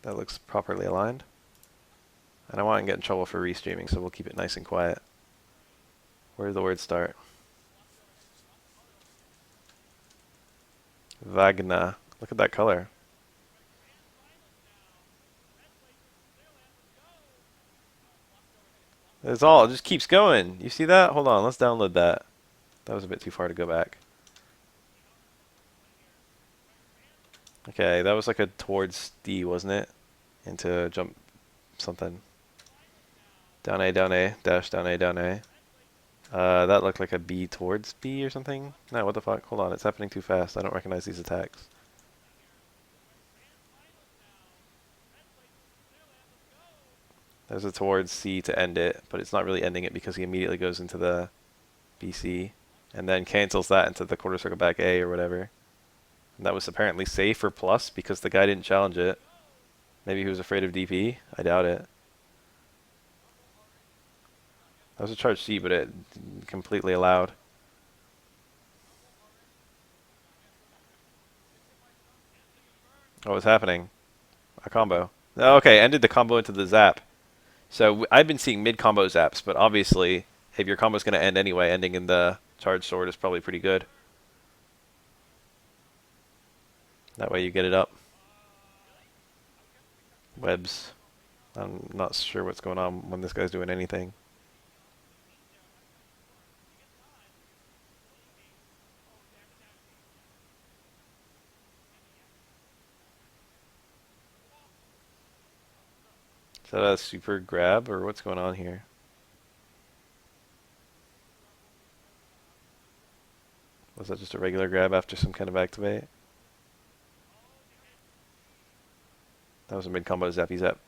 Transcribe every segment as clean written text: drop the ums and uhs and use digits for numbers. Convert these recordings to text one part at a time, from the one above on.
That looks properly aligned. And I want to get in trouble for restreaming, so we'll keep it nice and quiet. Where do the words start? Wagner. Look at that color. It's all, it just keeps going. You see that? Hold on, let's download that. That was a bit too far to go back. Okay, that was like a towards D, wasn't it? Into jump something. Down A, dash down A, down A. That looked like a B towards B or something. No, what the fuck? Hold on, it's happening too fast. I don't recognize these attacks. There's a towards C to end it, but it's not really ending it because he immediately goes into the BC and then cancels that into the quarter circle back A or whatever. And that was apparently safe or plus because the guy didn't challenge it. Maybe he was afraid of DP. I doubt it. That was a charge C, but it completely allowed. What was happening? A combo. Oh, okay, ended the combo into the zap. So I've been seeing mid-combo zaps, but obviously, if your combo's going to end anyway, ending in the charge sword is probably pretty good. That way you get it up. Webs. I'm not sure what's going on when this guy's doing anything. Is that a super grab, or what's going on here? Was that just a regular grab after some kind of activate? That was a mid-combo zappy zap.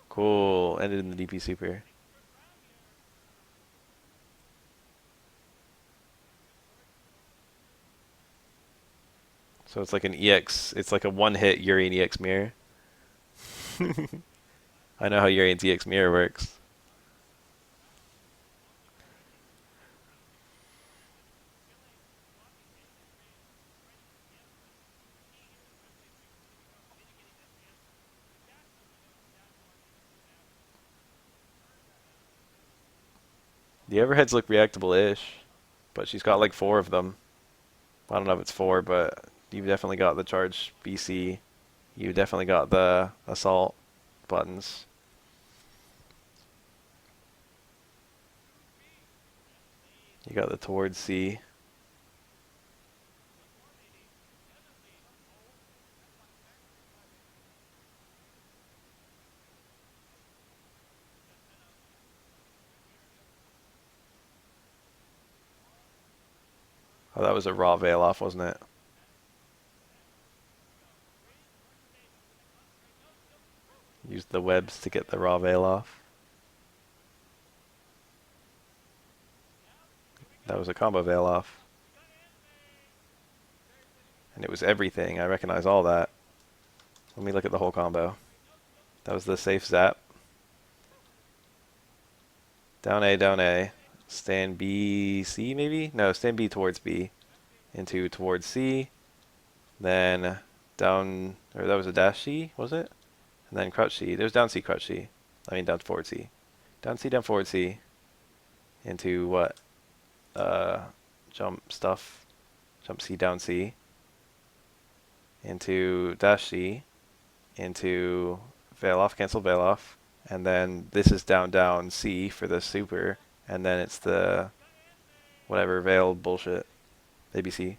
Cool. Ended in the DP super. So it's like an EX. It's like a one-hit Urian EX mirror. I know how Urian's EX mirror works. The overheads look reactable-ish, but she's got like 4 of them. I don't know if it's 4, but you've definitely got the charge BC. You definitely got the assault buttons. You got the towards C. Oh, that was a raw veil off, wasn't it? Used the webs to get the raw veil off. That was a combo veil off. And it was everything. I recognize all that. Let me look at the whole combo. That was the safe zap. Down A. Stand B, C maybe? No, stand B towards B. Into towards C. Then down, or that was a dash C, was it? And then crouch C. There's down C, crouch C. I mean down forward C. Down C, down forward C. Into what? Jump stuff. Jump C, down C. Into dash C. Into veil off, cancel veil off. And then this is down C for the super. And then it's the whatever veil bullshit. ABC.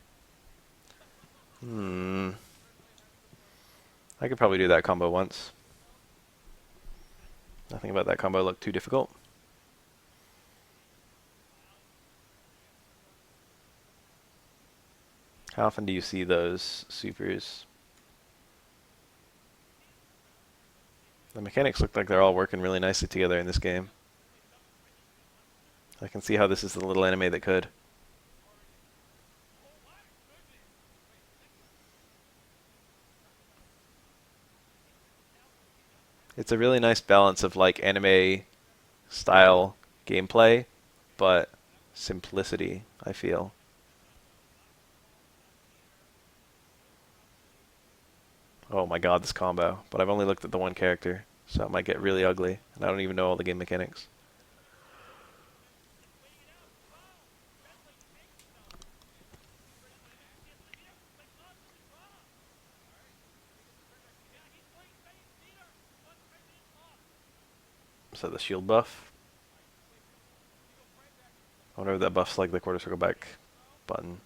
I could probably do that combo once. Nothing about that combo looked too difficult. How often do you see those supers? The mechanics look like they're all working really nicely together in this game. I can see how this is the little anime that could. It's a really nice balance of like anime style gameplay, but simplicity, I feel. Oh my god, this combo. But I've only looked at the one character, so it might get really ugly. And I don't even know all the game mechanics. So the shield buff. I wonder if that buffs like the quarter circle back button.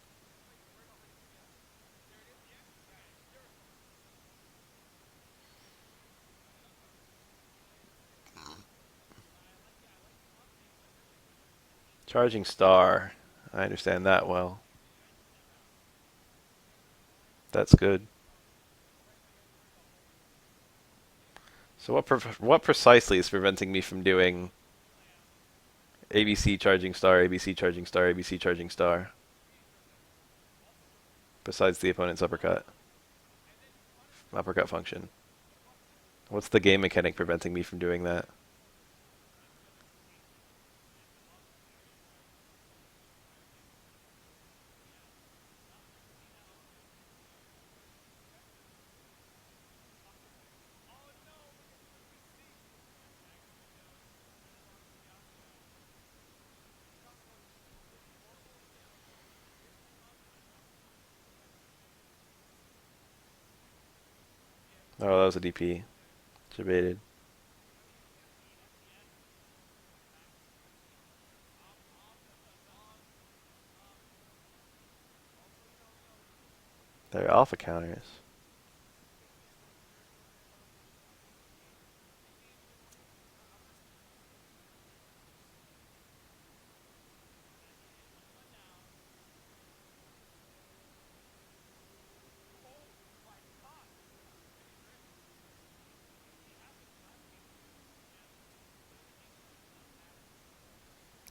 Charging star. I understand that well. That's good. So what precisely is preventing me from doing ABC charging star, ABC charging star, ABC charging star, besides the opponent's uppercut function? What's the game mechanic preventing me from doing that? Oh, that was a DP. Debated. They're alpha counters.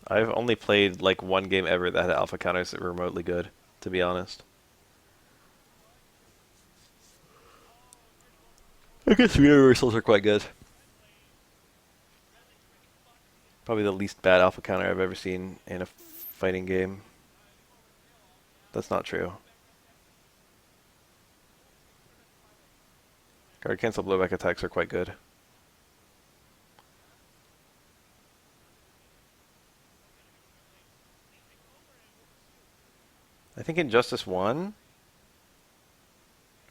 I've only played like one game ever that had alpha counters that were remotely good, to be honest. I guess universals are quite good. Probably the least bad alpha counter I've ever seen in a fighting game. That's not true. Guard cancel blowback attacks are quite good. I think Injustice 1,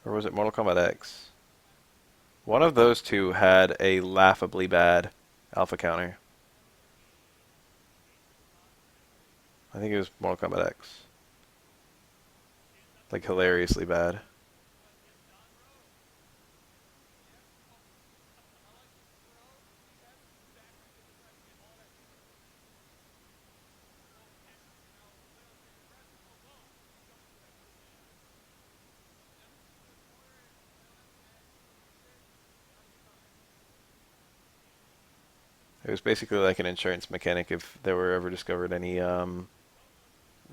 or was it Mortal Kombat X? One of those two had a laughably bad alpha counter. I think it was Mortal Kombat X. Like hilariously bad. It was basically like an insurance mechanic if there were ever discovered any uh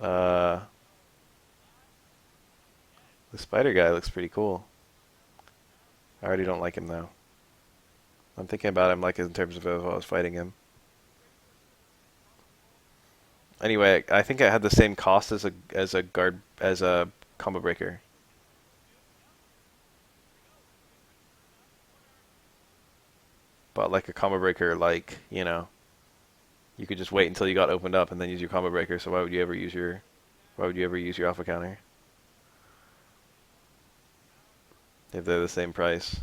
the spider guy looks pretty cool. I already don't like him though. I'm thinking about him like in terms of if I was fighting him. Anyway, I think it had the same cost as a guard as a combo breaker. But like a combo breaker, like, you know, you could just wait until you got opened up and then use your combo breaker. So why would you ever use your alpha counter if they're the same price?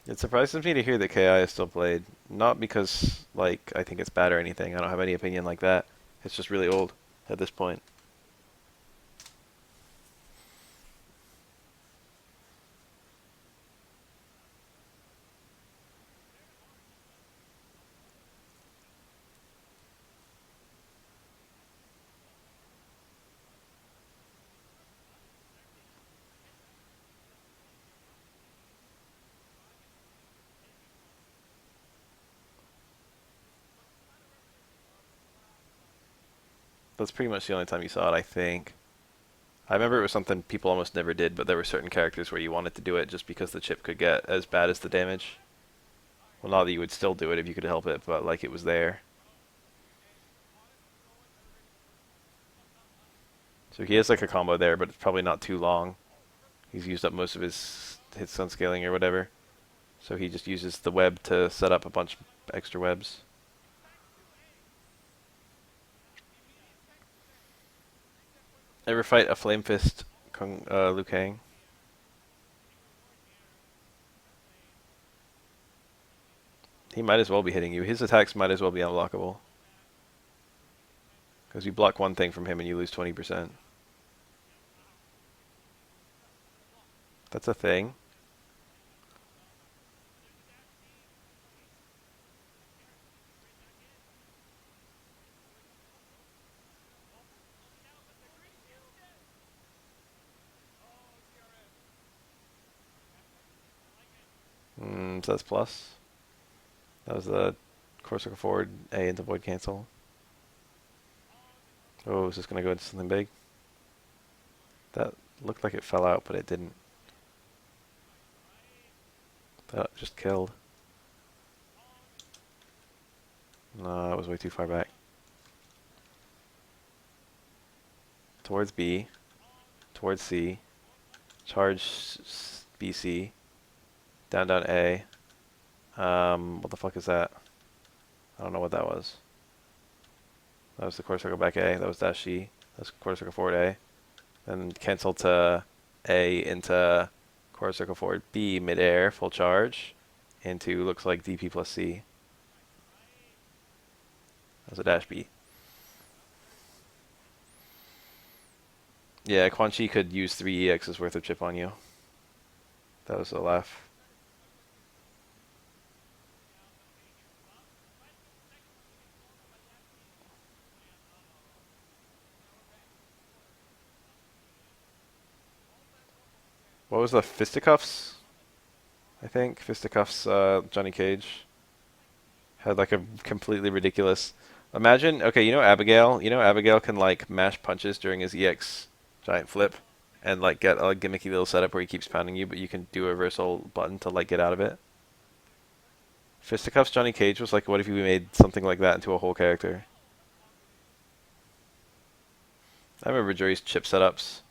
It surprises me to hear that KI is still played. Not because like I think it's bad or anything. I don't have any opinion like that. It's just really old at this point. That's pretty much the only time you saw it, I think. I remember it was something people almost never did, but there were certain characters where you wanted to do it just because the chip could get as bad as the damage. Well, not that you would still do it if you could help it, but like it was there. So he has like a combo there, but it's probably not too long. He's used up most of his hits on scaling or whatever. So he just uses the web to set up a bunch of extra webs. Ever fight a Flame Fist Liu Kang? He might as well be hitting you. His attacks might as well be unblockable. Because you block one thing from him and you lose 20%. That's a thing. So that's plus. That was the core circle forward A into void cancel. Oh, is this going to go into something big? That looked like it fell out, but it didn't. That just killed. No, that was way too far back. Towards B. Towards C. Charge BC. Down, down A. What the fuck is that? I don't know what that was. That was the quarter circle back A. That was dash C. That was quarter circle forward A. Then cancel to A into quarter circle forward B midair, full charge, into looks like DP plus C. That was a dash B. Yeah, Quan Chi could use 3 EX's worth of chip on you. That was a laugh. What was the fisticuffs? I think fisticuffs. Johnny Cage had like a completely ridiculous. Imagine, okay, you know Abigail. You know Abigail can like mash punches during his EX giant flip, and like get a gimmicky little setup where he keeps pounding you, but you can do a reversal button to like get out of it. Fisticuffs Johnny Cage was like, what if you made something like that into a whole character? I remember Jury's chip setups.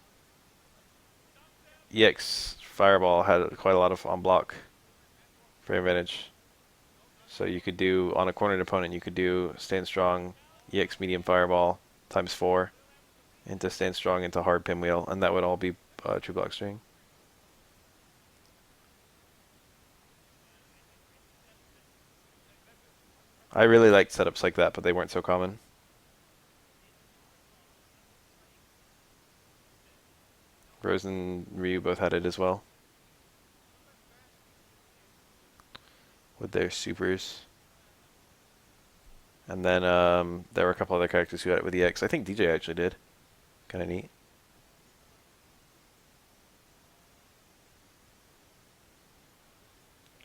EX Fireball had quite a lot of on block frame advantage. So you could do, on a cornered opponent, you could do Stand Strong, EX Medium Fireball, times 4, into Stand Strong, into Hard Pinwheel, and that would all be True Block String. I really liked setups like that, but they weren't so common. Rose and Ryu both had it as well, with their supers. And then there were a couple other characters who had it with EX. I think DJ actually did. Kind of neat.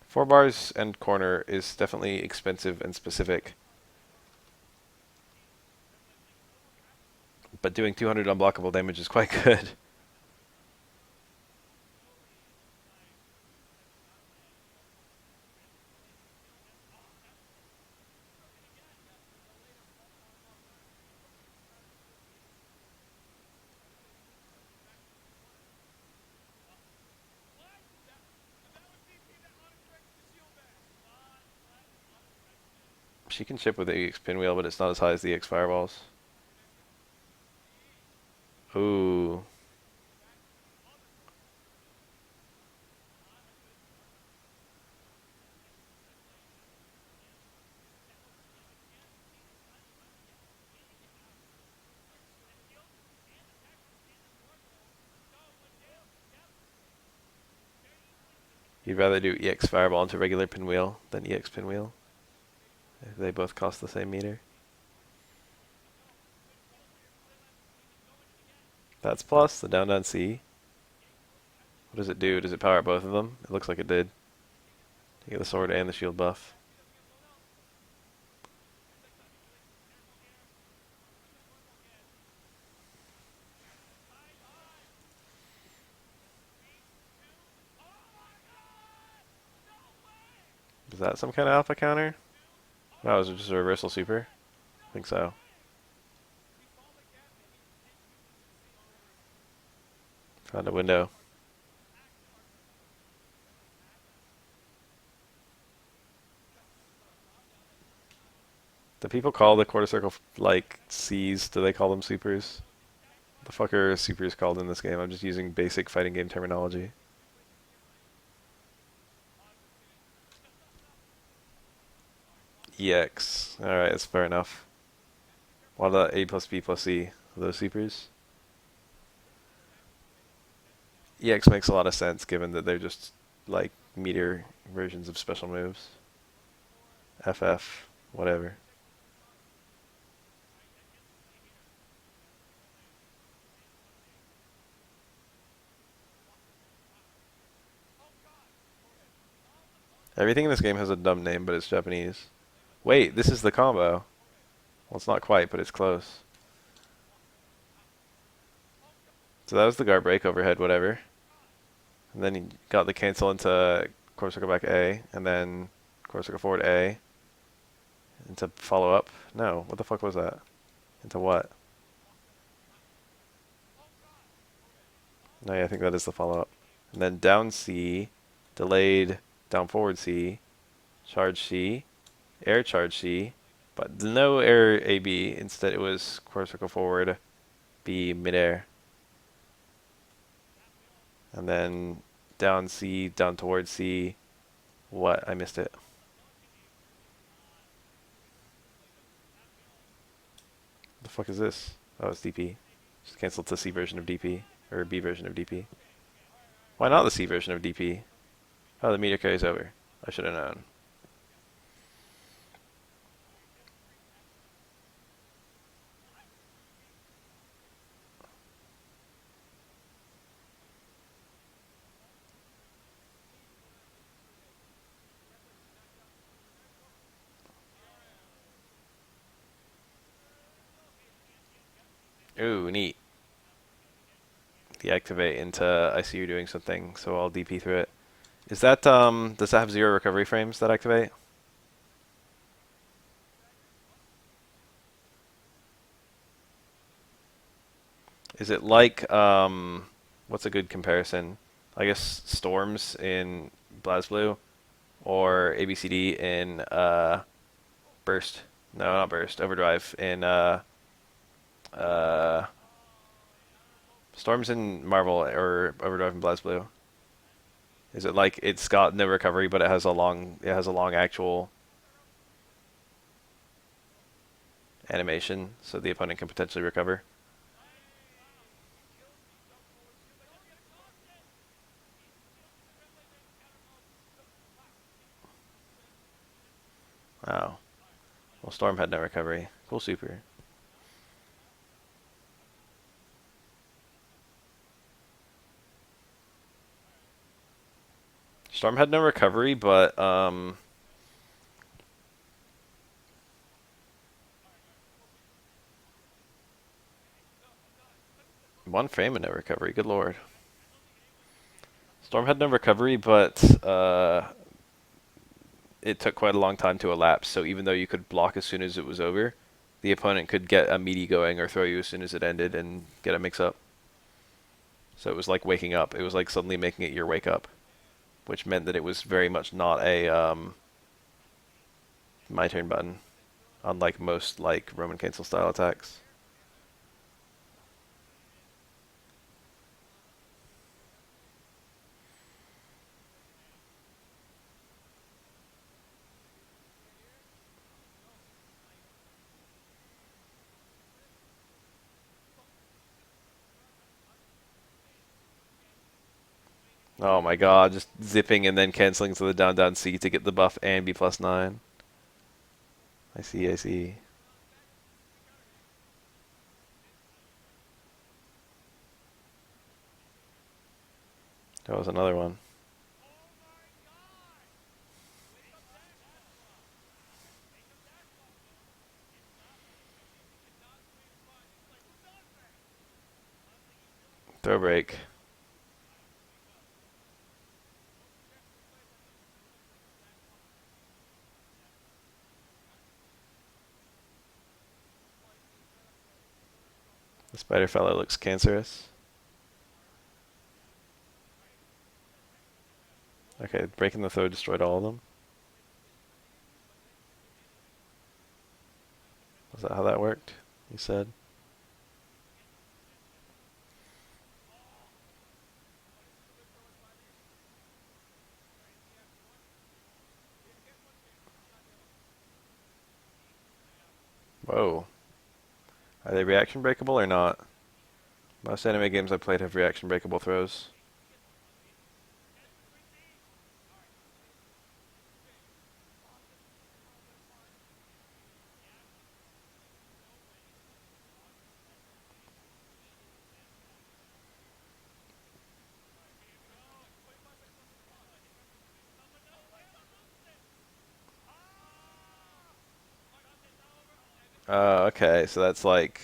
Four bars and corner is definitely expensive and specific. But doing 200 unblockable damage is quite good. She can chip with the EX Pinwheel, but it's not as high as the EX Fireballs. Ooh. You'd rather do EX Fireball into regular Pinwheel than EX Pinwheel? If they both cost the same meter. That's plus, the down down C. What does it do? Does it power up both of them? It looks like it did. You get the sword and the shield buff. Is that some kind of alpha counter? No, is it just a reversal super? I think so. Found a window. Do people call the quarter circle like C's? Do they call them supers? The fuck are supers called in this game? I'm just using basic fighting game terminology. EX. Alright, that's fair enough. What about A plus B plus C? Are those supers? EX makes a lot of sense given that they're just like meter versions of special moves. FF, whatever. Everything in this game has a dumb name, but it's Japanese. Wait, this is the combo. Well, it's not quite, but it's close. So that was the guard break overhead, whatever. And then he got the cancel into quarter circle back A, and then quarter circle forward A, into follow up. No, what the fuck was that? Into what? No, yeah, I think that is the follow up. And then down C, delayed down forward C, charge C, air charge C, but no air AB. Instead, it was quarter circle forward B midair. And then down C, down towards C. What? I missed it. The fuck is this? Oh, it's DP. Just cancel to C version of DP. Or B version of DP. Why not the C version of DP? Oh, the meter carries over. I should have known. Ooh, neat. Deactivate into I see you're doing something, so I'll DP through it. Is that, does that have 0 recovery frames that activate? Is it like, what's a good comparison? I guess Storms in BlazBlue or ABCD in, Burst. No, not Burst. Overdrive in, uh, Storms in Marvel or Overdrive in BlazBlue. Is it like it's got no recovery, but it has a long actual animation, so the opponent can potentially recover? Oh, well, Storm had no recovery. Cool super. Storm had no recovery, but one frame and no recovery. Good lord. Storm had no recovery, but it took quite a long time to elapse. So even though you could block as soon as it was over, the opponent could get a meaty going or throw you as soon as it ended and get a mix up. So it was like waking up. It was like suddenly making it your wake up, which meant that it was very much not a my turn button, unlike most like Roman cancel style attacks. Oh my god, just zipping and then canceling to the down down C to get the buff and be +9. I see, I see. That was another one. Throw break. The spider fellow looks cancerous. Okay, breaking the throw destroyed all of them. Was that how that worked? You said. Whoa. Are they reaction breakable or not? Most anime games I played have reaction breakable throws. Okay, so that's like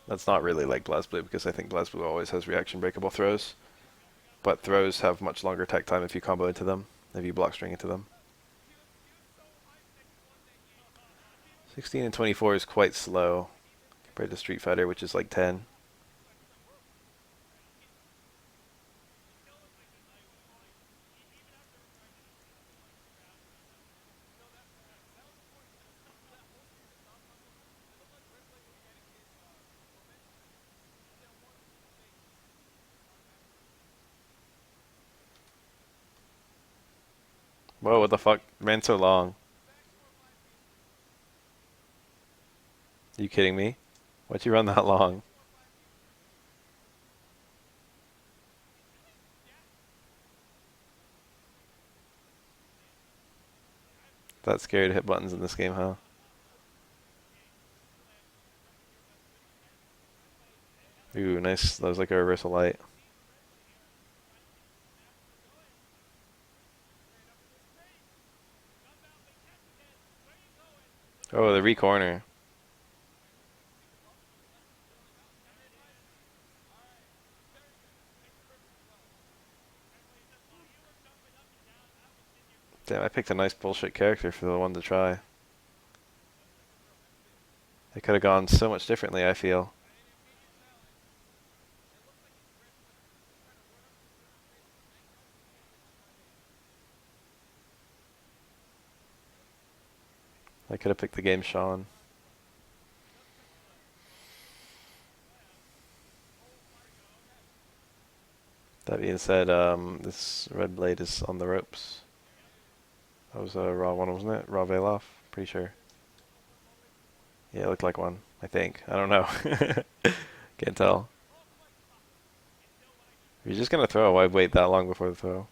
that's not really like BlazBlue because I think BlazBlue always has reaction breakable throws, but throws have much longer tech time if you combo into them, if you block string into them. 16 and 24 is quite slow compared to Street Fighter, which is like 10. Whoa, what the fuck? Ran so long. You kidding me? Why'd you run that long? That scary to hit buttons in this game, huh? Ooh, nice. That was like a reversal light. Oh, the re-corner. Damn, I picked a nice bullshit character for the one to try. It could have gone so much differently, I feel. I could have picked the game Sean. That being said, this red blade is on the ropes. That was a raw one, wasn't it? Raw Veloff? Pretty sure. Yeah, it looked like one. I think. I don't know. Can't tell. If you're just gonna throw, why wait that long before the throw?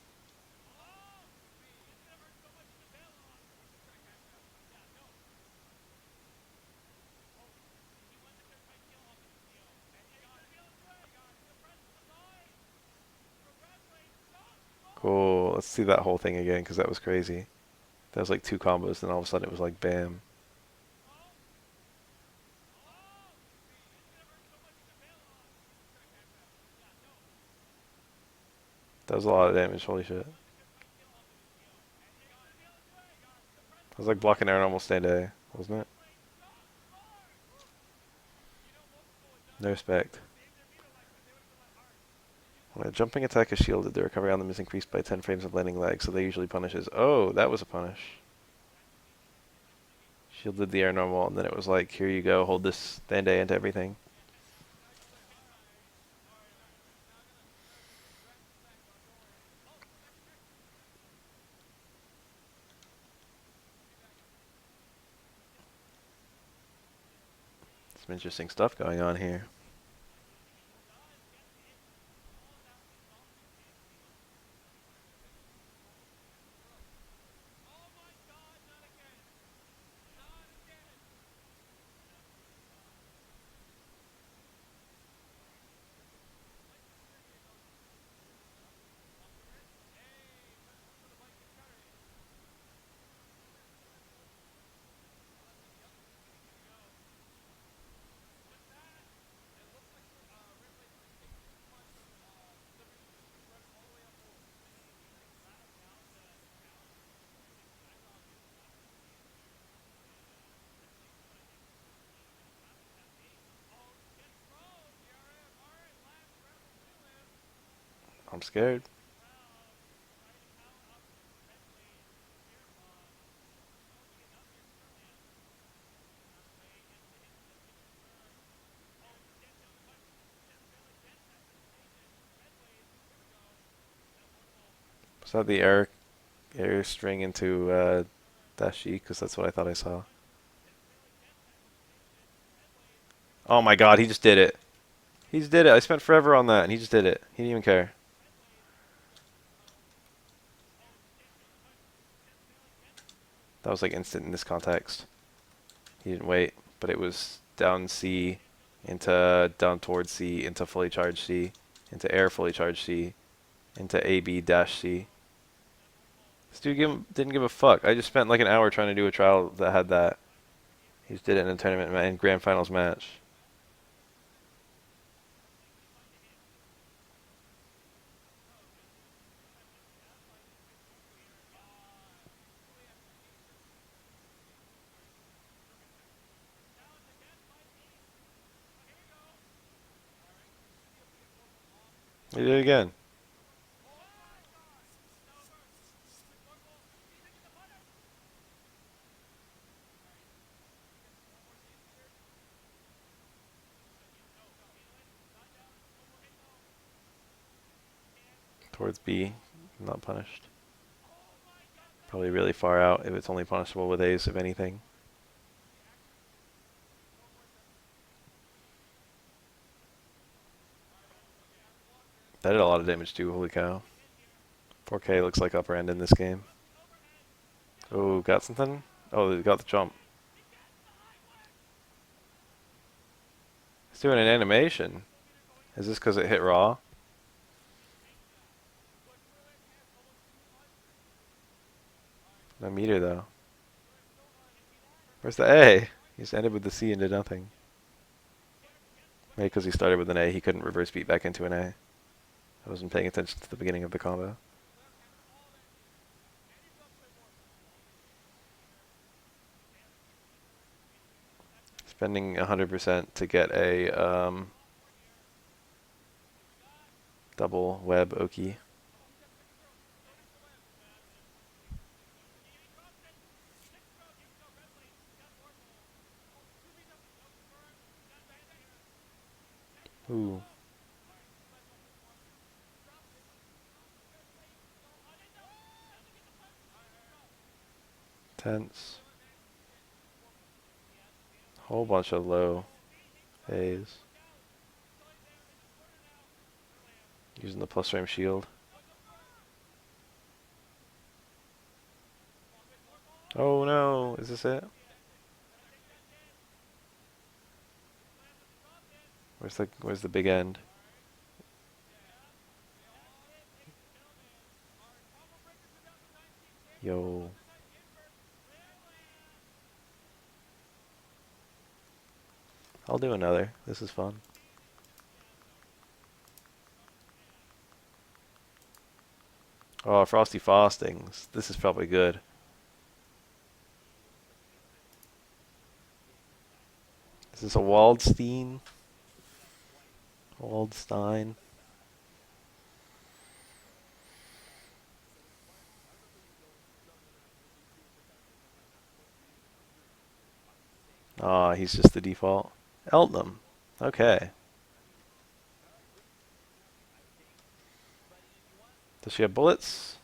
Cool. Let's see that whole thing again, because that was crazy. That was like two combos, then all of a sudden it was like bam. That was a lot of damage, holy shit. It was like blocking air normal stand A, wasn't it? No respect. When a jumping attack is shielded, the recovery on them is increased by 10 frames of landing lag, so they usually punishes. Oh, that was a punish. Shielded the air normal, and then it was like, here you go, hold this stand A into everything. Some interesting stuff going on here. I'm scared. Is that the air string into dash E? Because that's what I thought I saw. Oh my god, he just did it. He just did it. I spent forever on that, and he just did it. He didn't even care. That was like instant in this context. He didn't wait, but it was down C, into down towards C, into fully charged C, into air fully charged C, into AB dash C. This dude didn't give a fuck. I just spent like an hour trying to do a trial that had that. He just did it in a tournament and grand finals match. He did it again. Towards B, not punished. Probably really far out if it's only punishable with A's, if anything. That did a lot of damage too, holy cow. 4K looks like upper end in this game. Oh, got something? Oh, got the jump. It's doing an animation. Is this because it hit raw? No meter though. Where's the A? He just ended with the C and did nothing. Maybe because he started with an A, he couldn't reverse beat back into an A. I wasn't paying attention to the beginning of the combo. Spending 100% to get a double web Oki. Ooh. Tense. Whole bunch of low A's. Using the plus frame shield. Oh no, is this it? Where's the big end? Yo. I'll do another. This is fun. Oh, Frosty Frostings. This is probably good. Is this a Waldstein? Waldstein? Ah, he's just the default. Eltnam. Okay. Does she have bullets?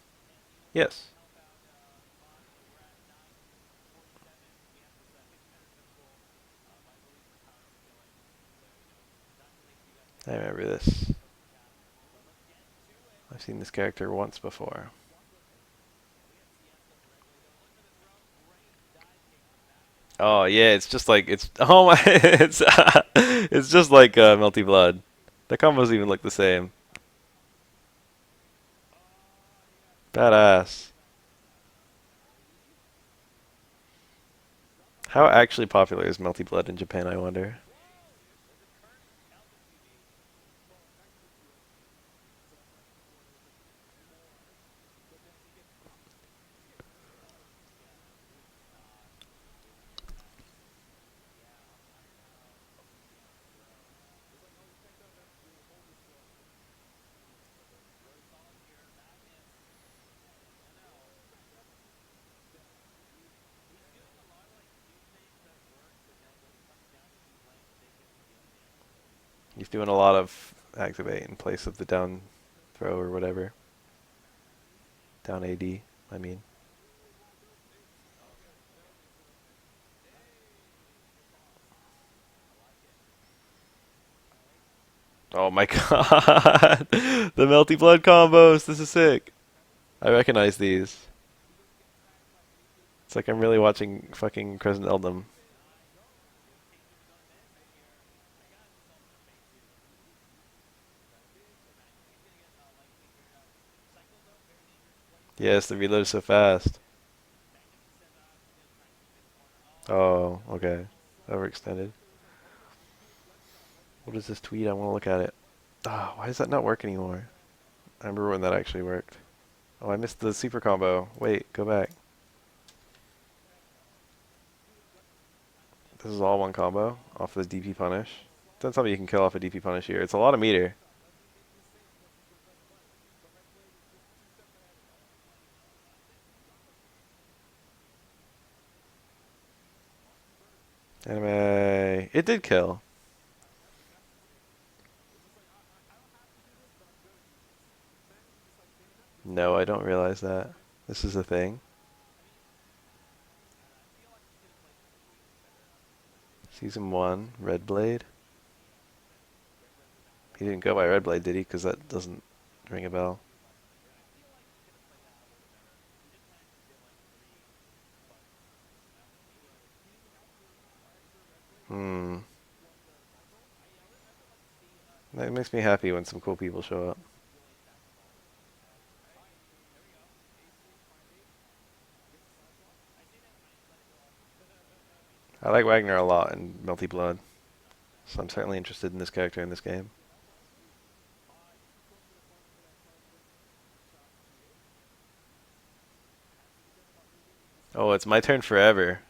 Yes. I remember this. I've seen this character once before. Oh yeah, it's just like oh my it's just like Melty Blood. The combos even look the same. Badass. How actually popular is Melty Blood in Japan, I wonder? He's doing a lot of activate in place of the down throw or whatever. Down AD, I mean. Oh my god! The Melty Blood combos! This is sick! I recognize these. It's like I'm really watching fucking Crescent Eldom. Yes, the reload is so fast. Oh, okay. Overextended. What is this tweet? I want to look at it. Ah, why does that not work anymore? I remember when that actually worked. Oh, I missed the super combo. Wait, go back. This is all one combo off the DP punish. Don't tell me you can kill off a DP punish here. It's a lot of meter. Anime. It did kill. No, I don't realize that. This is a thing. Season 1, Red Blade. He didn't go by Red Blade, did he? Because that doesn't ring a bell. Hmm. That makes me happy when some cool people show up. I like Wagner a lot in Melty Blood, so I'm certainly interested in this character in this game. Oh, it's my turn forever.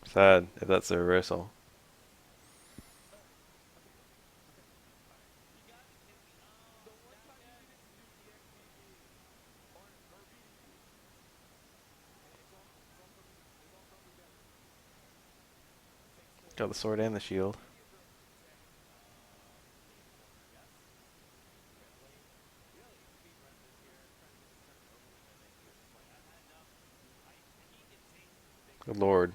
Sad if that's the reversal. Got the sword and the shield. Good lord.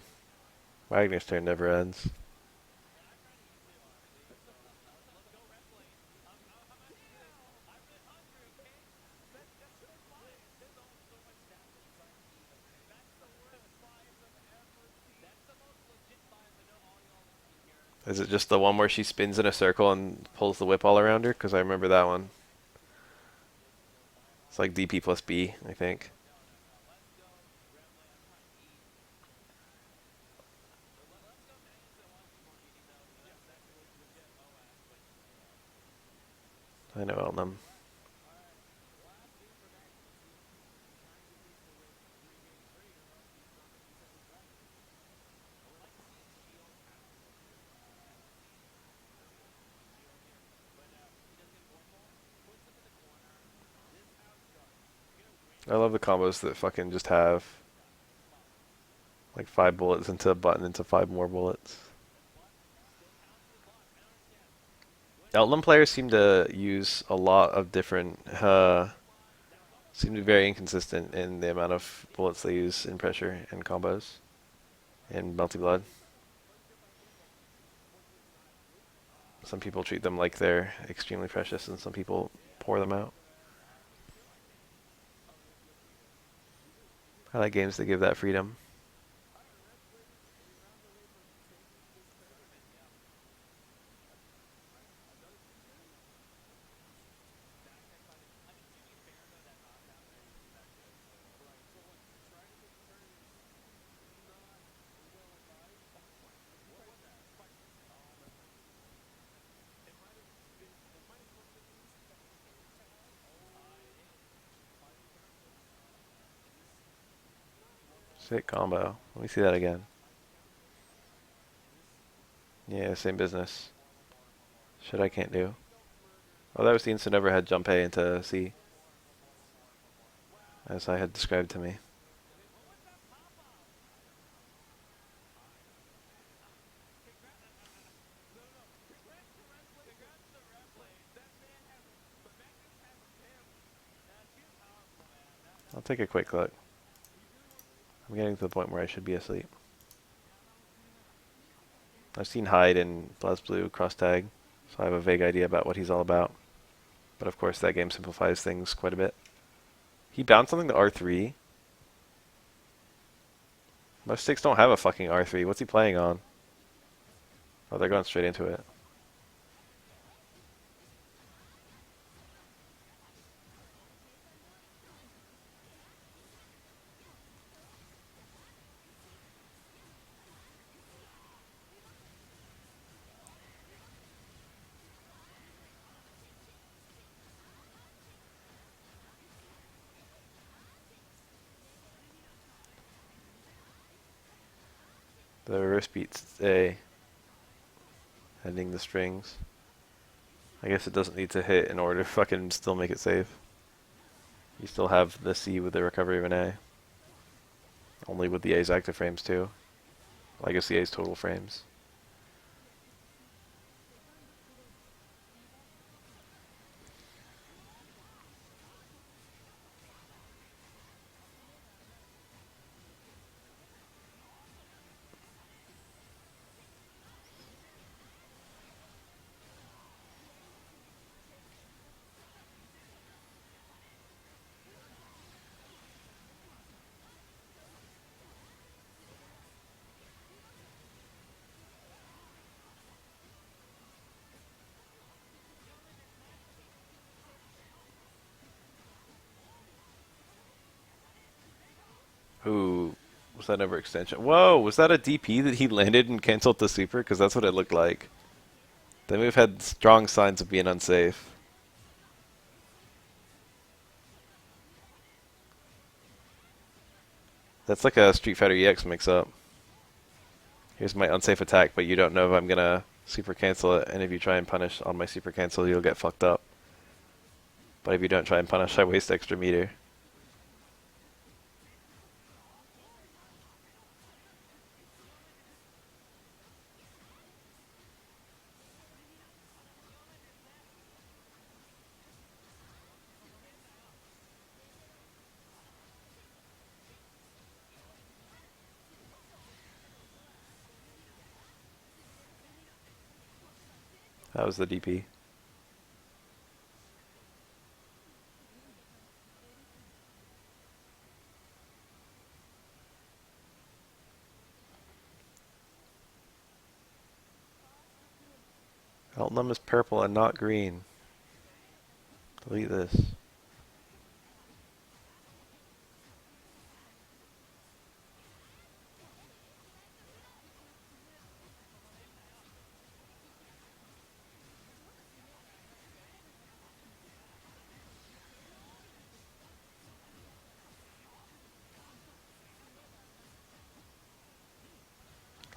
Wagner's turn never ends. Is it just the one where she spins in a circle and pulls the whip all around her? Because I remember that one. It's like DP plus B, I think. I know Elnum. I love the combos that fucking just have like 5 bullets into a button into 5 more bullets. Elnum players seem to use a lot of different, seem to be very inconsistent in the amount of bullets they use in pressure and combos in Melty Blood. Some people treat them like they're extremely precious, and some people pour them out. I like games that give that freedom. Sick combo. Let me see that again. Yeah, same business. Shit I can't do. Oh, that was the instant overhead jump A into C, as I had described to me. I'll take a quick look. I'm getting to the point where I should be asleep. I've seen Hyde in BlazBlue cross tag, so I have a vague idea about what he's all about. But of course, that game simplifies things quite a bit. He bounced something to R3. Most sticks don't have a fucking R3. What's he playing on? Oh, they're going straight into it. The reverse beats A, ending the strings. I guess it doesn't need to hit in order to fucking still make it safe. You still have the C with the recovery of an A. Only with the A's active frames too. Well, I guess the A's total frames. Ooh, was that overextension? Whoa, was that a DP that he landed and canceled the super? Because that's what it looked like. The move had strong signs of being unsafe. That's like a Street Fighter EX mix-up. Here's my unsafe attack, but you don't know if I'm gonna super cancel it, and if you try and punish on my super cancel, you'll get fucked up. But if you don't try and punish, I waste extra meter. That was the DP. Eltnum is purple and not green. Delete this.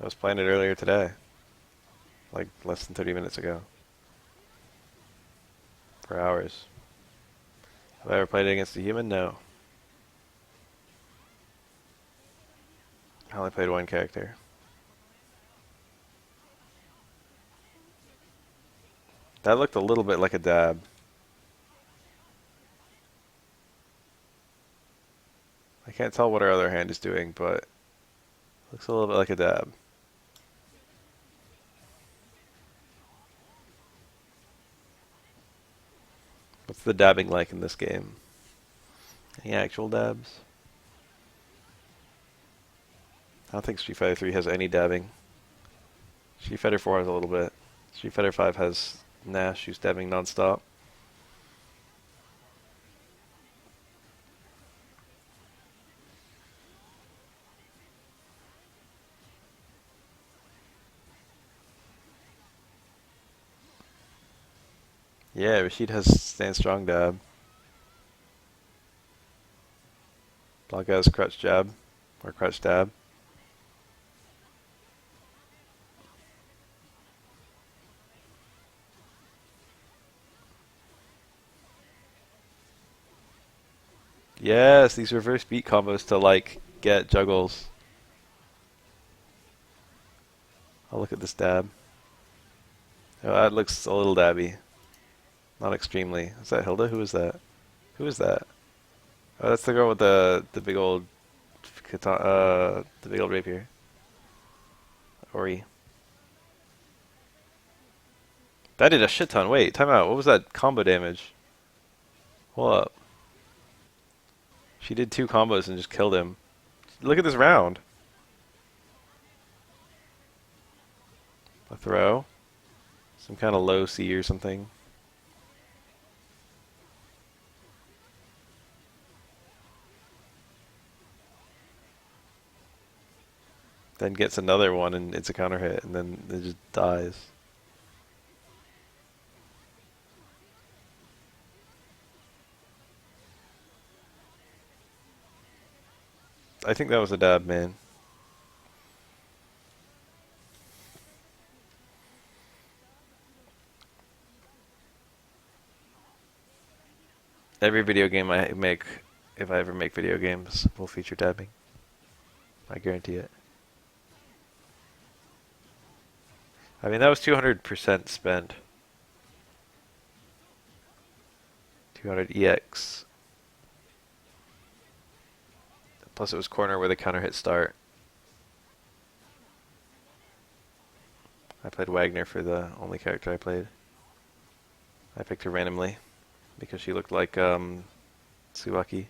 I was playing it earlier today. Like less than 30 minutes ago. For hours. Have I ever played it against a human? No. I only played one character. That looked a little bit like a dab. I can't tell what our other hand is doing, but looks a little bit like a dab. What's the dabbing like in this game? Any actual dabs? I don't think Street Fighter 3 has any dabbing. Street Fighter 4 has a little bit. Street Fighter 5 has Nash who's dabbing nonstop. Yeah, Rashid has stand strong dab. Blanca has crutch jab. Or crutch dab. Yes, these reverse beat combos to like get juggles. I'll look at this dab. Oh, that looks a little dabby. Not extremely. Is that Hilda? Who is that? Who is that? Oh, that's the girl with the big old the big old rapier. Ori. That did a shit ton. Wait, time out. What was that combo damage? Hold up. She did 2 combos and just killed him. Look at this round. A throw. Some kind of low C or something. Then gets another one and it's a counter hit and then it just dies. I think that was a dab, man. Every video game I make, if I ever make video games, will feature dabbing. I guarantee it. I mean, that was 200% spent. 200 EX. Plus it was corner where the counter hit start. I played Wagner for the only character I played. I picked her randomly because she looked like Tsubaki.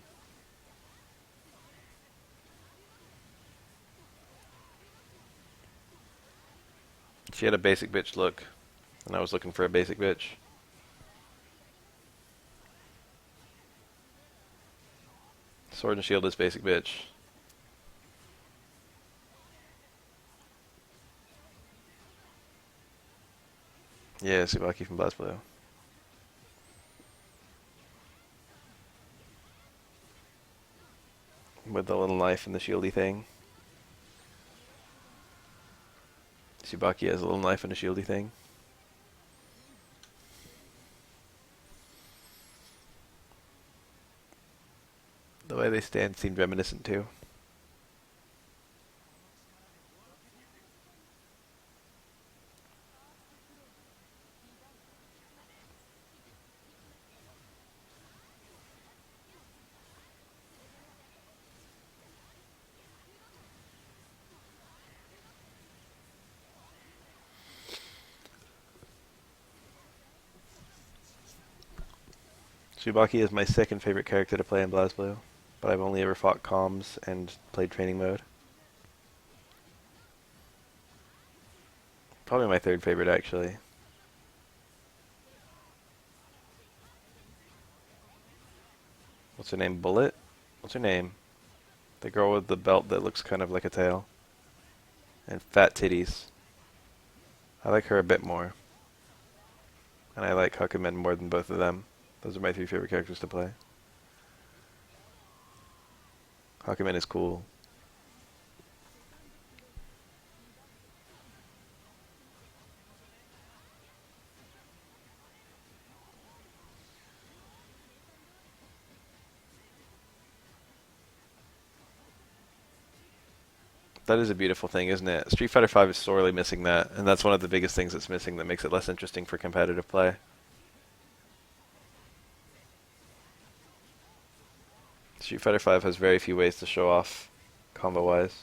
She had a basic bitch look, and I was looking for a basic bitch. Sword and Shield is basic bitch. Yeah, Tsubaki from BlazBlue. With the little knife and the shieldy thing. Tsubaki has a little knife and a shieldy thing. The way they stand seemed reminiscent too. Tsubaki is my second favorite character to play in BlazBlue, but I've only ever fought comms and played training mode. Probably my third favorite, actually. What's her name? Bullet? What's her name? The girl with the belt that looks kind of like a tail. And fat titties. I like her a bit more. And I like Hakumen more than both of them. Those are my 3 favorite characters to play. Hakumen is cool. That is a beautiful thing, isn't it? Street Fighter V is sorely missing that, and that's one of the biggest things it's missing that makes it less interesting for competitive play. Street Fighter V has very few ways to show off combo-wise.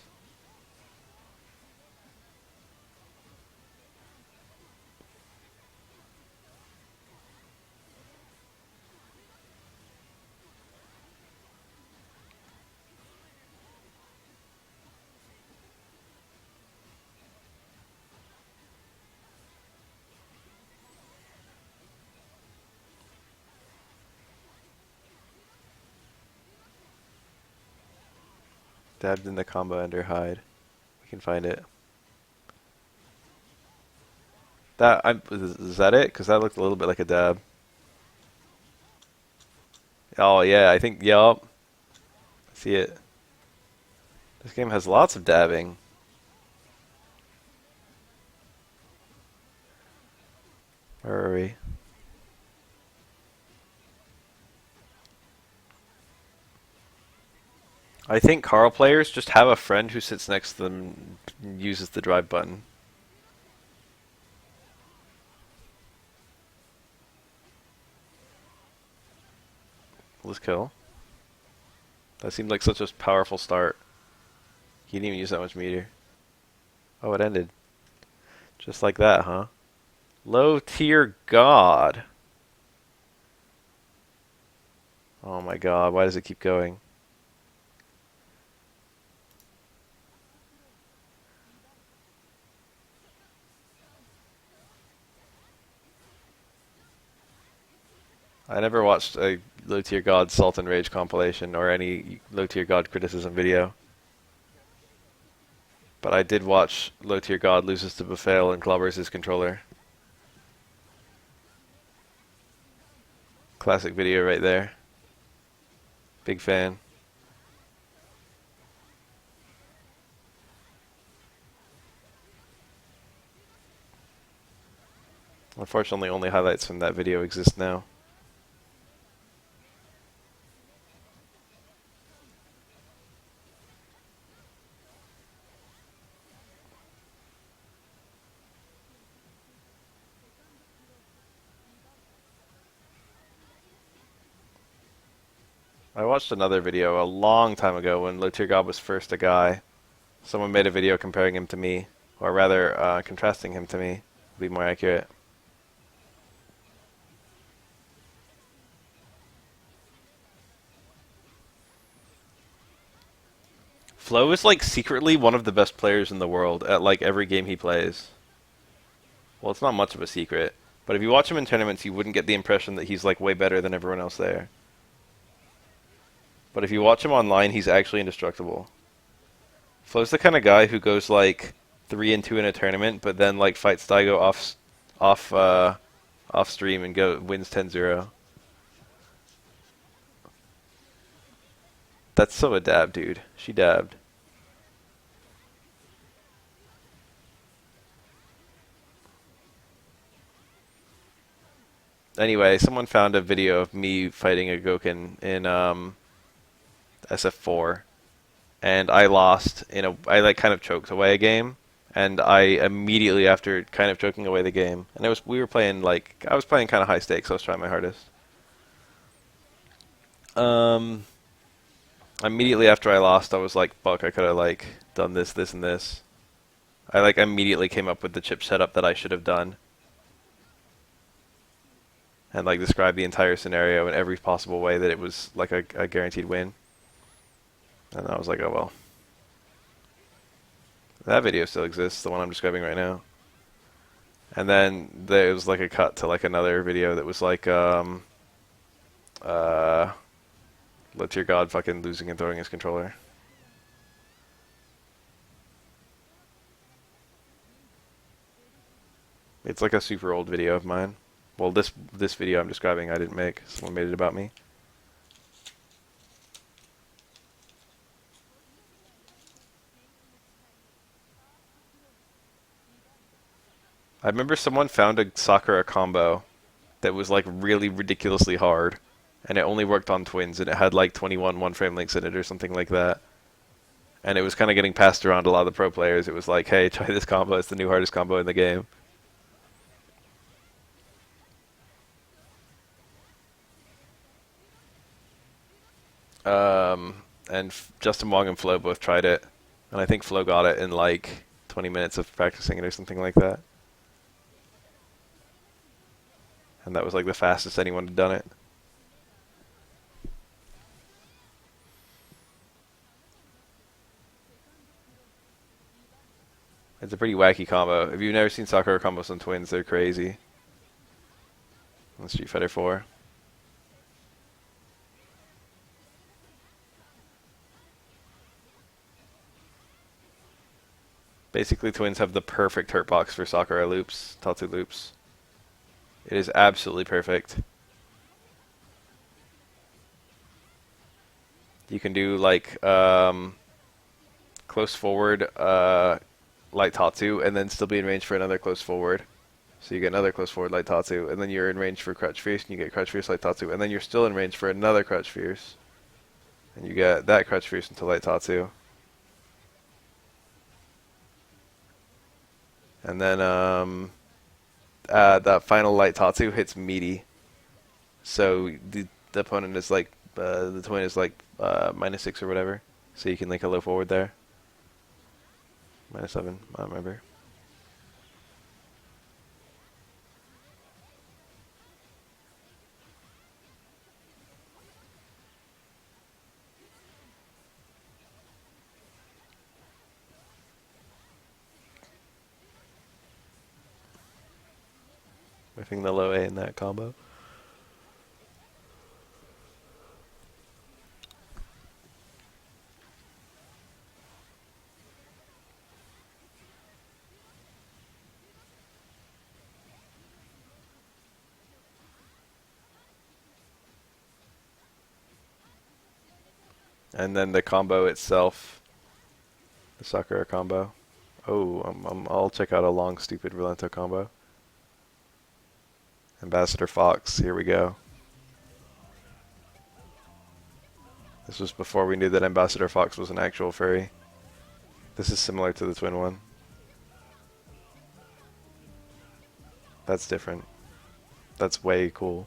Dabbed in the combo under hide. We can find it. Is that it? Because that looked a little bit like a dab. Oh yeah, I think, yup. I see it. This game has lots of dabbing. Where are we? I think Carl players just have a friend who sits next to them and uses the drive button. Let's kill. That seemed like such a powerful start. He didn't even use that much meter. Oh, it ended. Just like that, huh? Low tier god. Oh my god, why does it keep going? I never watched a low tier god Salt and Rage compilation or any low tier god criticism video. But I did watch low tier god loses to Befale and clobbers his controller. Classic video right there. Big fan. Unfortunately, only highlights from that video exist now. I watched another video a long time ago when low tier god was first a guy. Someone made a video comparing him to me, or rather, contrasting him to me, to be more accurate. Flo is like secretly one of the best players in the world at like every game he plays. Well, it's not much of a secret, but if you watch him in tournaments, you wouldn't get the impression that he's like way better than everyone else there. But if you watch him online, he's actually indestructible. Flo's the kind of guy who goes like 3-2 in a tournament, but then like fights Daigo off stream and wins 10-0. That's so a dab, dude. She dabbed. Anyway, someone found a video of me fighting a Goken in SF4, and I lost I like kind of choked away a game, and I immediately after kind of choking away the game, and we were playing like I was playing kind of high stakes. I was trying my hardest. Immediately after I lost, I was like, "Fuck! I could have like done this, this, and this." I like immediately came up with the chip setup that I should have done, and like described the entire scenario in every possible way that it was like a guaranteed win. And I was like, oh well. That video still exists, the one I'm describing right now. And then there was like a cut to like another video that was like, low tier god fucking losing and throwing his controller. It's like a super old video of mine. Well, this video I'm describing I didn't make. Someone made it about me. I remember someone found a Sakura combo that was like really ridiculously hard, and it only worked on twins, and it had like 21 one-frame links in it or something like that. And it was kind of getting passed around a lot of the pro players. It was like, hey, try this combo. It's the new hardest combo in the game. And Justin Wong and Flo both tried it, and I think Flo got it in like 20 minutes of practicing it or something like that. And that was like the fastest anyone had done it. It's a pretty wacky combo. If you've never seen Sakura combos on twins, they're crazy. On Street Fighter 4. Basically, twins have the perfect hurt box for Sakura loops, Tatsu loops. It is absolutely perfect. You can do like close forward light Tatsu and then still be in range for another close forward. So you get another close forward light Tatsu, and then you're in range for Crutch Fierce, and you get Crutch Fierce light Tatsu, and then you're still in range for another Crutch Fierce. And you get that crouch boost into light Tatsu. And then that final light Tatsu hits meaty. So the opponent is like, the twin is like -6 or whatever. So you can link a low forward there. -7, I don't remember. Whiffing the low A in that combo. And then the combo itself, the Sakura combo. Oh, I'll check out a long, stupid Rolento combo. Ambassador Fox, here we go. This was before we knew that Ambassador Fox was an actual furry. This is similar to the twin one. That's different. That's way cool.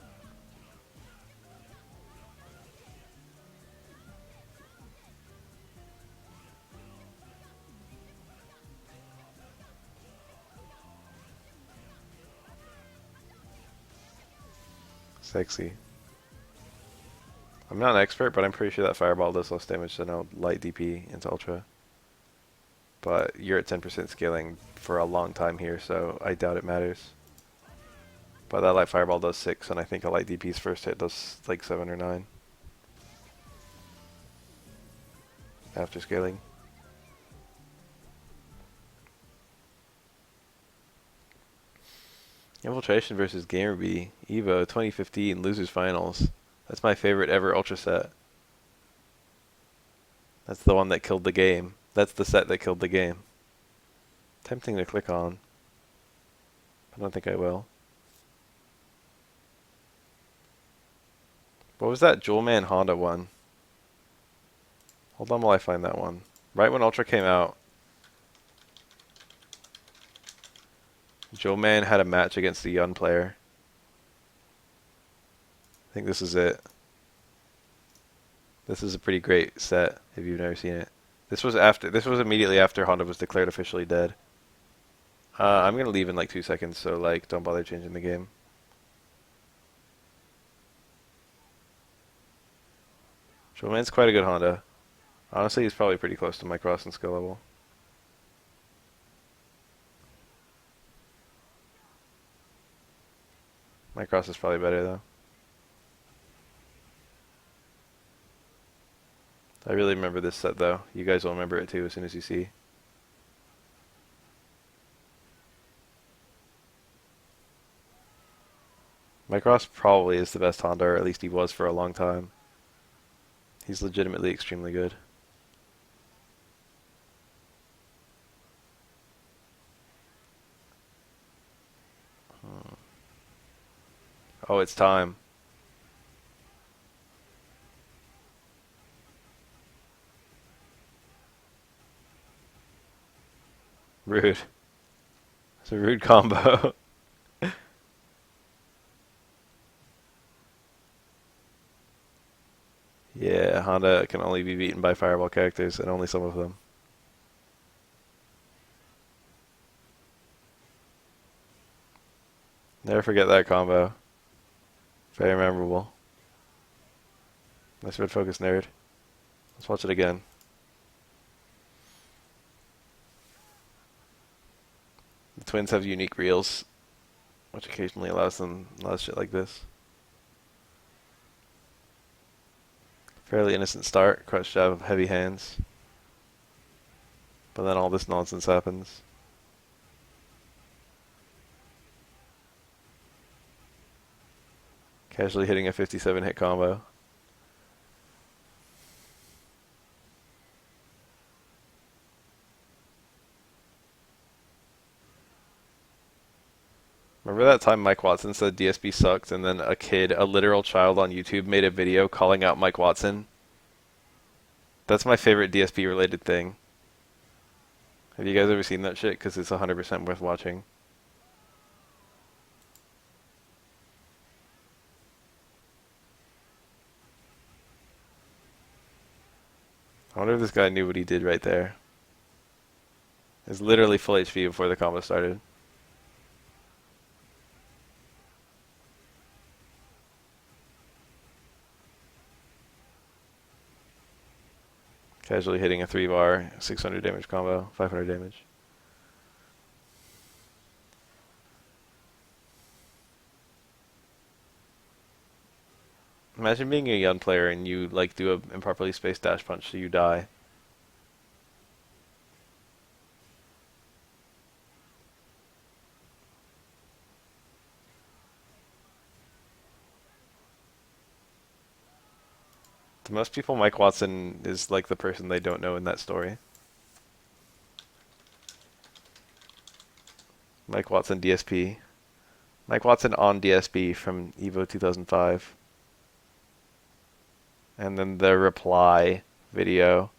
Sexy. I'm not an expert, but I'm pretty sure that Fireball does less damage than a light DP into Ultra. But you're at 10% scaling for a long time here, so I doubt it matters. But that light Fireball does 6, and I think a light DP's first hit does like 7 or 9. After scaling. Infiltration versus GamerBee, EVO 2015 Losers Finals. That's my favorite ever Ultra set. That's the one that killed the game. That's the set that killed the game. Tempting to click on. I don't think I will. What was that Jewelman Honda one? Hold on while I find that one. Right when Ultra came out, Jewelman had a match against a Yun player. I think this is it. This is a pretty great set if you've never seen it. This was immediately after Honda was declared officially dead. I'm gonna leave in like 2 seconds, so like don't bother changing the game. Jewelman's quite a good Honda. Honestly, he's probably pretty close to Micross in skill level. Micross is probably better though. I really remember this set though. You guys will remember it too as soon as you see. Micross probably is the best Honda, or at least he was for a long time. He's legitimately extremely good. Oh, it's time. Rude. It's a rude combo. Yeah, Honda can only be beaten by Fireball characters, and only some of them. Never forget that combo. Very memorable. Nice red focus, nerd. Let's watch it again. The twins have unique reels, which occasionally allows shit like this. Fairly innocent start, crouch jab, heavy hands. But then all this nonsense happens. Casually hitting a 57 hit combo. Remember that time Mike Watson said DSP sucked, and then a literal child on YouTube made a video calling out Mike Watson? That's my favorite DSP related thing. Have you guys ever seen that shit? Because it's 100% worth watching. I wonder if this guy knew what he did right there. It's literally full HP before the combo started. Casually hitting a 3-bar, 600 damage combo, 500 damage. Imagine being a young player and you like do a improperly spaced dash punch so you die. To most people, Mike Watson is like the person they don't know in that story. Mike Watson DSP. Mike Watson on DSP from EVO 2005. And then the reply video.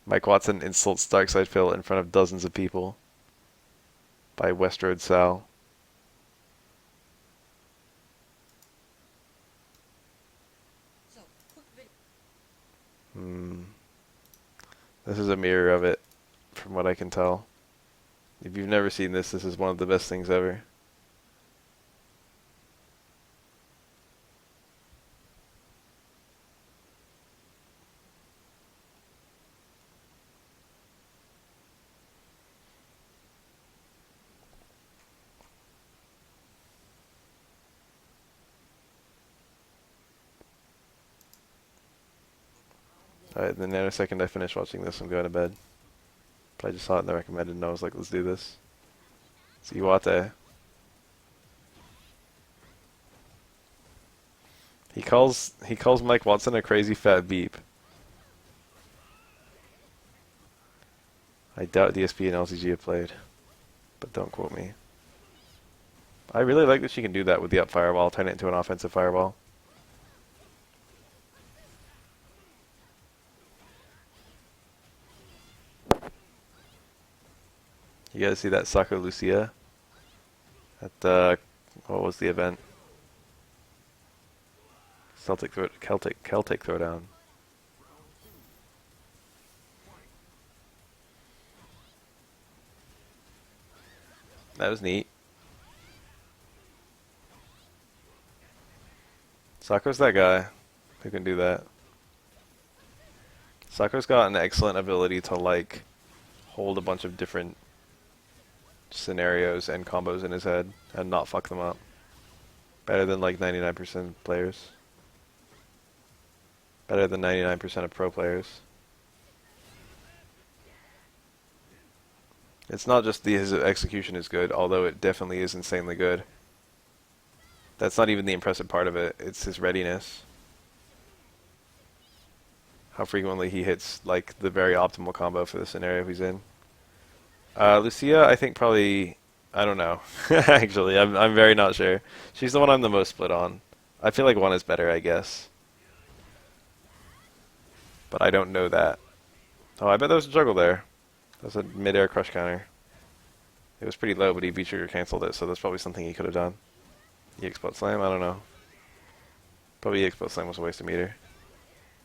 Mike Watson insults Darkside Phil in front of dozens of people. By Westroad Sal. This is a mirror of it, from what I can tell. If you've never seen this, this is one of the best things ever. Alright, the nanosecond I finish watching this, I'm going to bed. But I just saw it in the recommended and I was like, let's do this. It's Iwate. He calls Mike Watson a crazy fat beep. I doubt DSP and LCG have played, but don't quote me. I really like that she can do that with the up fireball, turn it into an offensive fireball. You guys see that Soccer Lucia at the, what was the event? Celtic Throwdown. That was neat. Soccer's that guy who can do that. Soccer's got an excellent ability to like hold a bunch of different scenarios and combos in his head and not fuck them up. Better than like 99% of players. Better than 99% of pro players. It's not just his execution is good, although it definitely is insanely good. That's not even the impressive part of it, it's his readiness. How frequently he hits like the very optimal combo for the scenario he's in. Lucia, I think probably, I don't know. Actually, I'm very not sure. She's the one I'm the most split on. I feel like one is better, I guess. But I don't know that. Oh, I bet there was a juggle there. That was a mid-air crush counter. It was pretty low, but he V-trigger canceled it, so that's probably something he could have done. EX Butt Slam? I don't know. Probably EX Butt Slam was a waste of meter.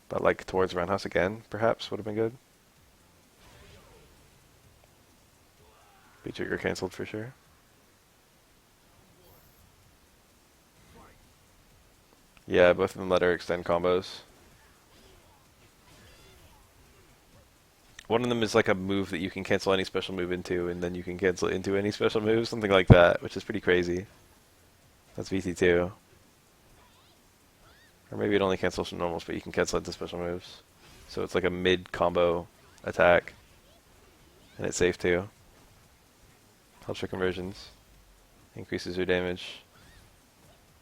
But like towards Roundhouse again, perhaps, would have been good. V-trigger canceled for sure. Yeah, both of them let her extend combos. One of them is like a move that you can cancel any special move into, and then you can cancel it into any special move, something like that, which is pretty crazy. That's VT2. Or maybe it only cancels from normals, but you can cancel it into special moves. So it's like a mid-combo attack. And it's safe too. Helps her conversions. Increases her damage.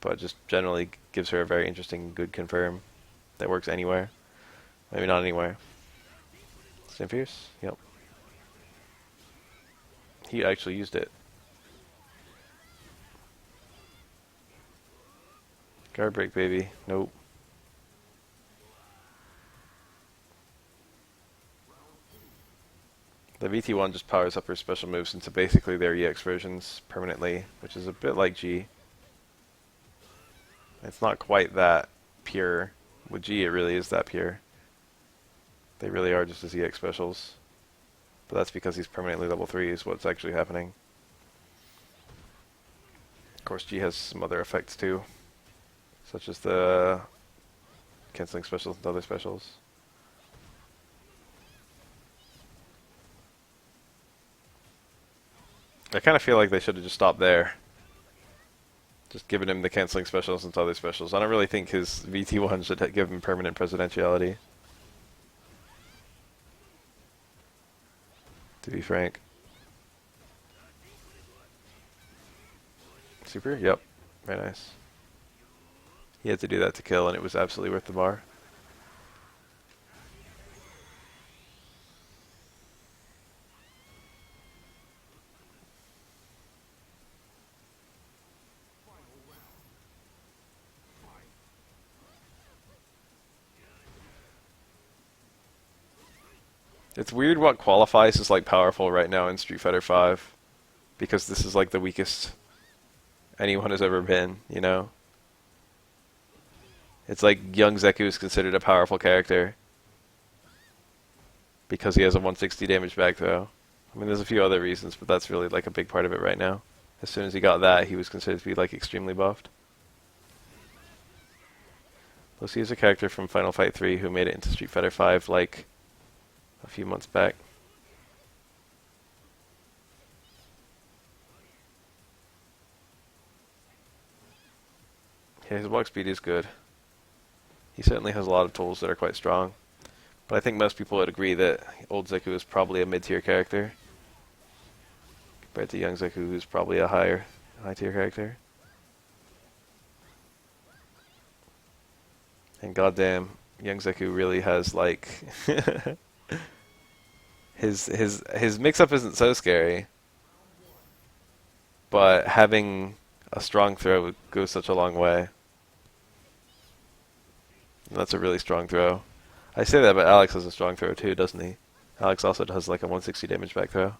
But just generally gives her a very interesting, good confirm that works anywhere. Maybe not anywhere. Stand Fierce? Yep. He actually used it. Guard break, baby. Nope. the VT1 just powers up her special moves into basically their EX versions permanently, which is a bit like G. It's not quite that pure. With G, it really is that pure. They really are just his EX specials. But that's because he's permanently level 3 is what's actually happening. Of course, G has some other effects too, such as the canceling specials and other specials. I kind of feel like they should have just stopped there. Just given him the canceling specials and other specials. I don't really think his VT1 should give him permanent presidentiality, to be frank. Super? Yep. Very nice. He had to do that to kill, and it was absolutely worth the bar. It's weird what qualifies as like powerful right now in Street Fighter V, because this is like the weakest anyone has ever been, you know? It's like young Zeku is considered a powerful character because he has a 160 damage back throw. I mean, there's a few other reasons, but that's really like a big part of it right now. As soon as he got that, he was considered to be like extremely buffed. Lucy is a character from Final Fight 3 who made it into Street Fighter V like a few months back. Yeah, his block speed is good. He certainly has a lot of tools that are quite strong. But I think most people would agree that old Zeku is probably a mid-tier character compared to young Zeku, who's probably a high-tier character. And goddamn, young Zeku really has like his mix-up isn't so scary, but having a strong throw goes such a long way. And that's a really strong throw. I say that, but Alex has a strong throw too, doesn't he? Alex also has like a 160 damage back throw.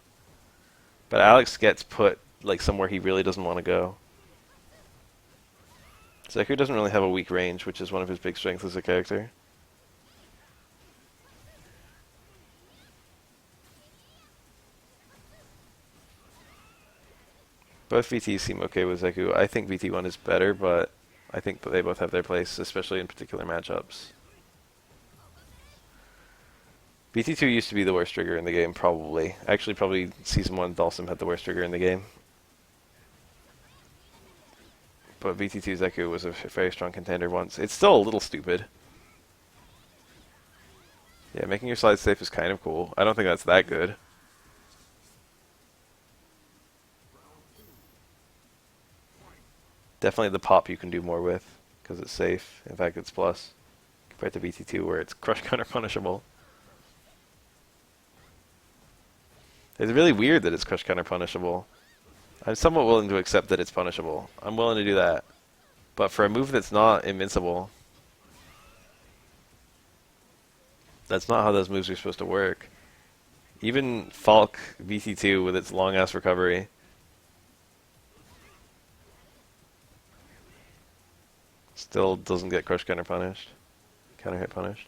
But Alex gets put like somewhere he really doesn't want to go. Zeku doesn't really have a weak range, which is one of his big strengths as a character. Both VTs seem okay with Zeku. I think VT1 is better, but I think that they both have their place, especially in particular matchups. VT2 used to be the worst trigger in the game, probably. Actually, probably Season 1 Dalsum had the worst trigger in the game. But VT2 Zeku was a very strong contender once. It's still a little stupid. Yeah, making your slides safe is kind of cool. I don't think that's that good. Definitely the pop you can do more with, because it's safe. In fact, it's plus, compared to VT2 where it's crush counter punishable. It's really weird that it's crush counter punishable. I'm somewhat willing to accept that it's punishable. I'm willing to do that. But for a move that's not invincible, that's not how those moves are supposed to work. Even Falk VT2 with its long ass recovery still doesn't get crush counter punished. Counter hit punished.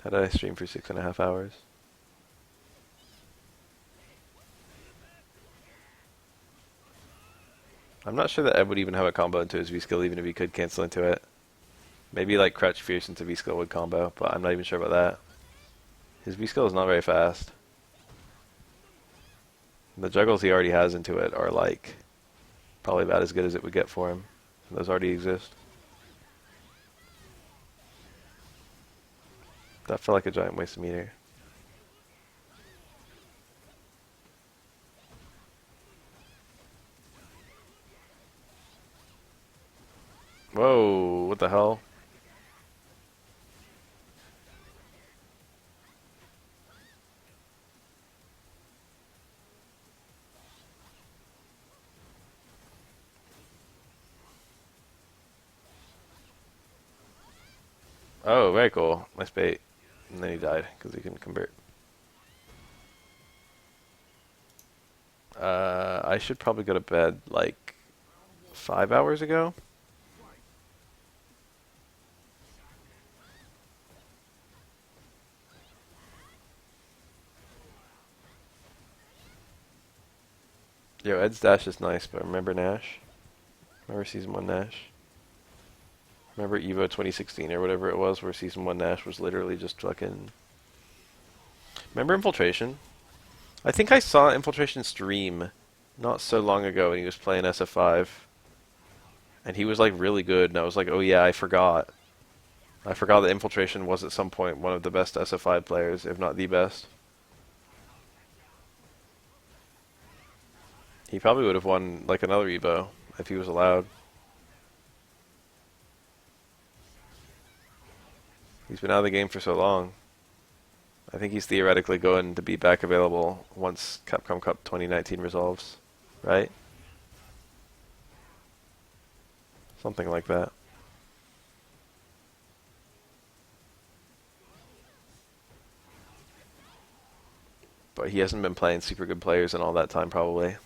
How did I stream for 6.5 hours? I'm not sure that Ed would even have a combo into his V-skill even if he could cancel into it. Maybe like Crouch Fierce into V-skill would combo, but I'm not even sure about that. His V-skill is not very fast. The juggles he already has into it are like probably about as good as it would get for him. Those already exist. That felt like a giant waste of meter. Whoa, what the hell? Oh, very cool. Nice bait. And then he died because he couldn't convert. I should probably go to bed like 5 hours ago. Yo, Ed's dash is nice, but remember Nash? Remember Season 1 Nash? Remember Evo 2016 or whatever it was, where Season 1 Nash was literally just fucking... Remember Infiltration? I think I saw Infiltration stream not so long ago when he was playing SF5. And he was like really good, and I was like, oh yeah, I forgot. I forgot that Infiltration was at some point one of the best SF5 players, if not the best. He probably would have won like another Evo if he was allowed. He's been out of the game for so long. I think he's theoretically going to be back available once Capcom Cup 2019 resolves, right? Something like that. But he hasn't been playing super good players in all that time, probably.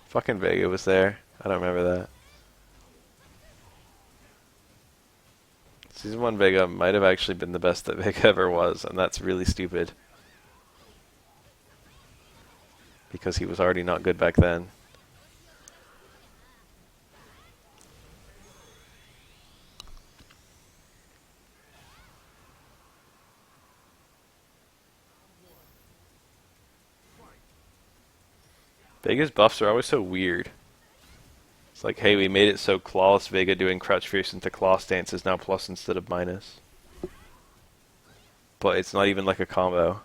Fucking Vega was there. I don't remember that. Season 1 Vega might have actually been the best that Vega ever was, and that's really stupid. Because he was already not good back then. Vega's buffs are always so weird. It's like, hey, we made it so Clawless Vega doing Crouch Fierce into Claw stance is now plus instead of minus. But it's not even like a combo.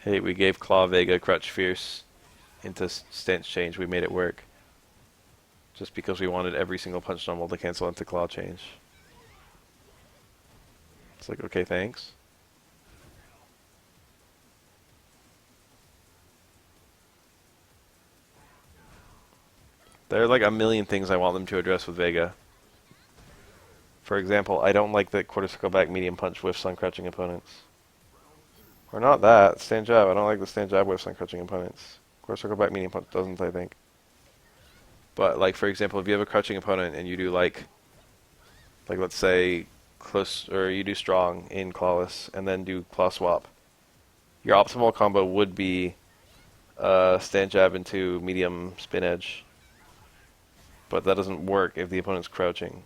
Hey, we gave Claw Vega Crouch Fierce into stance change. We made it work. Just because we wanted every single punch normal to cancel into Claw change. It's like, okay, thanks. There are like a million things I want them to address with Vega. For example, I don't like that quarter circle back medium punch whiffs on crouching opponents. Or not that, stand jab. I don't like the stand jab whiffs on crouching opponents. Quarter circle back medium punch doesn't, I think. But like, for example, if you have a crouching opponent and you do like let's say close, or you do strong in clawless and then do claw swap, your optimal combo would be stand jab into medium spin edge. But that doesn't work if the opponent's crouching.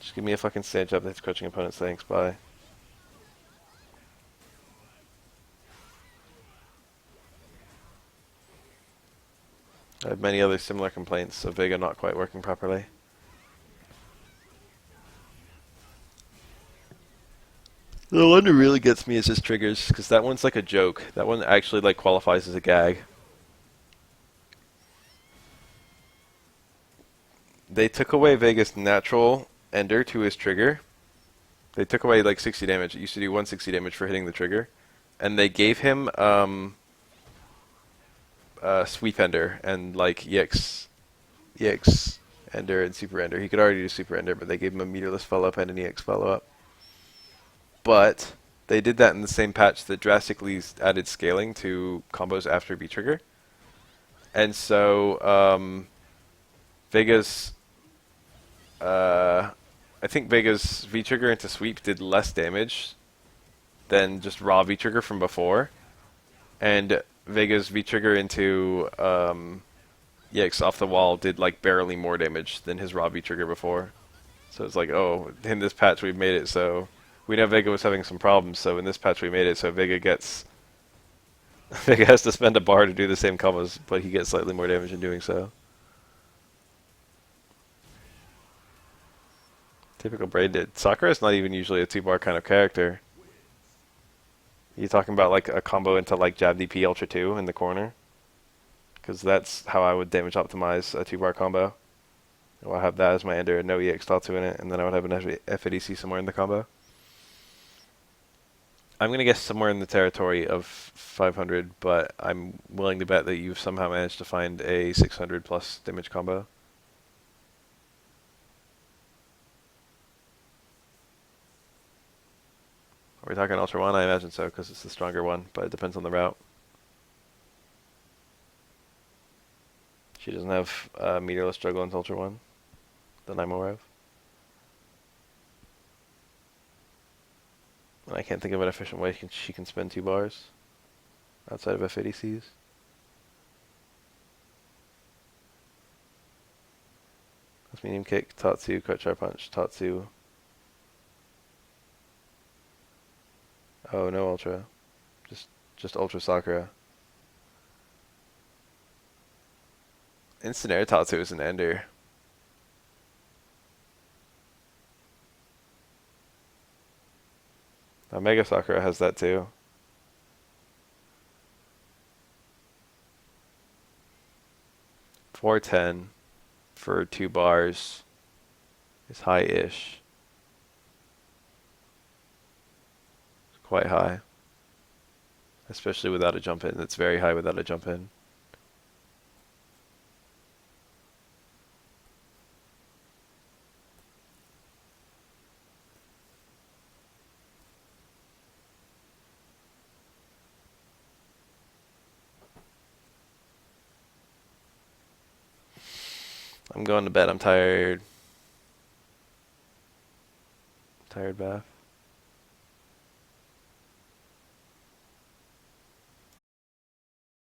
Just give me a fucking stand jab that hits crouching opponents, thanks, bye. I have many other similar complaints of Vega not quite working properly. The one that really gets me is his triggers, because that one's like a joke. That one actually like qualifies as a gag. They took away Vega's natural ender to his trigger. They took away like 60 damage. It used to do 160 damage for hitting the trigger. And they gave him sweep ender and like EX ender and super ender. He could already do super ender, but they gave him a meterless follow up and an EX follow up. But they did that in the same patch that drastically added scaling to combos after V-Trigger. And so Vega's... I think Vega's V-Trigger into sweep did less damage than just raw V-Trigger from before. and Vega's V trigger into EX off the wall did like barely more damage than his raw V trigger before. So it's like, oh, in this patch we've made it so we know Vega was having some problems. So in this patch we made it so Vega gets Vega has to spend a bar to do the same combos, but he gets slightly more damage in doing so. Typical brain did. Sakura is not even usually a 2-bar kind of character. You talking about like a combo into like jab DP Ultra 2 in the corner? Because that's how I would damage optimize a 2-bar combo. I'll have that as my ender and no EX Tatsu in it, and then I would have an FADC somewhere in the combo. I'm going to guess somewhere in the territory of 500, but I'm willing to bet that you've somehow managed to find a 600 plus damage combo. Are we talking Ultra 1? I imagine so, because it's the stronger one, but it depends on the route. She doesn't have meterless struggle into Ultra 1 that I'm aware of. And I can't think of an efficient way she can spend 2 bars outside of FADCs. That's medium kick, Tatsu, cut sharp punch, Tatsu. Oh, no Ultra. Just Ultra Sakura. Instant air Tatsu is an ender. Mega Sakura has that too. $410 for 2 bars is high-ish. It's quite high. Especially without a jump in. It's very high without a jump in. I'm going to bed. I'm tired. Tired, Bath.